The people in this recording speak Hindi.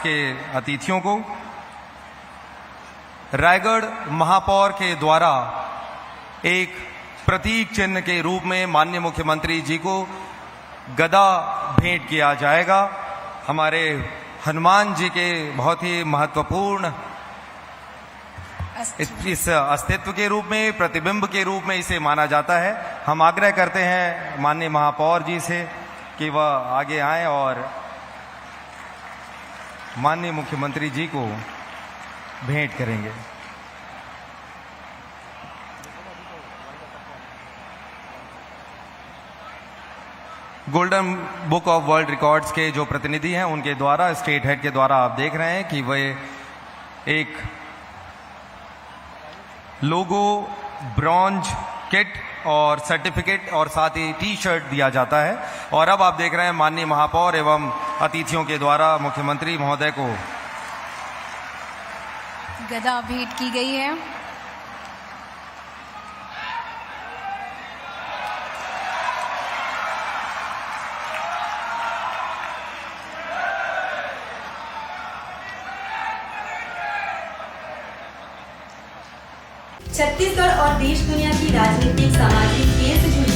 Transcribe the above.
के अतिथियों को रायगढ़ महापौर के द्वारा एक प्रतीक चिन्ह के रूप में माननीय मुख्यमंत्री जी को गदा भेंट किया जाएगा। हमारे हनुमान जी के बहुत ही महत्वपूर्ण इस अस्तित्व के रूप में, प्रतिबिंब के रूप में इसे माना जाता है। हम आग्रह करते हैं माननीय महापौर जी से कि वह आगे आएं और माननीय मुख्यमंत्री जी को भेंट करेंगे। Golden book of world records के जो प्रतिनिधि हैं उनके द्वारा, स्टेट हेड के द्वारा आप देख रहे हैं कि वे एक लोगो, ब्रॉन्ज किट और सर्टिफिकेट और साथ ही टी शर्ट दिया जाता है। और अब आप देख रहे हैं माननीय महापौर एवं अतिथियों के द्वारा मुख्यमंत्री महोदय को गदा भेंट की गई है। छत्तीसगढ़ और देश दुनिया की राजनीतिक, सामाजिक खेल से जुड़ी